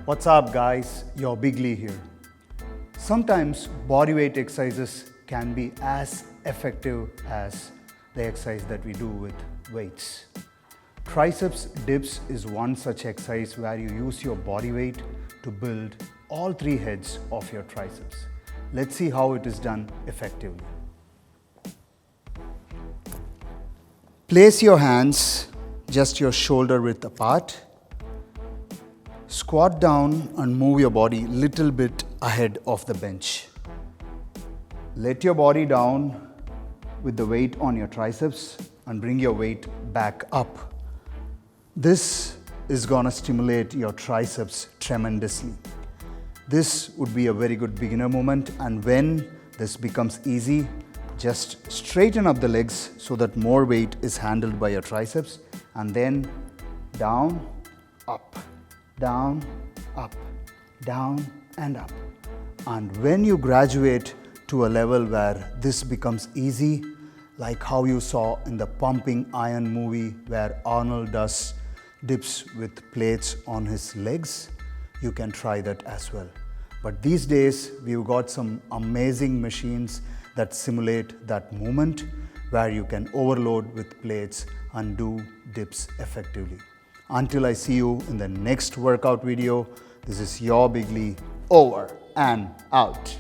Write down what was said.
What's up guys, your Biglee here. Sometimes bodyweight exercises can be as effective as the exercise that we do with weights. Triceps dips is one such exercise where you use your body weight to build all three heads of your triceps. Let's see how it is done effectively. Place your hands just your shoulder width apart. Squat down and move your body little bit ahead of the bench. Let your body down with the weight on your triceps and bring your weight back up. This is gonna stimulate your triceps tremendously. This would be a very good beginner movement, and when this becomes easy, just straighten up the legs so that more weight is handled by your triceps, and then down, up, down, up, down and up. And when you graduate to a level where this becomes easy, like how you saw in the Pumping Iron movie where Arnold does dips with plates on his legs, you can try that as well. But these days, we've got some amazing machines that simulate that movement where you can overload with plates and do dips effectively. Until I see you in the next workout video, this is your Biglee, over and out.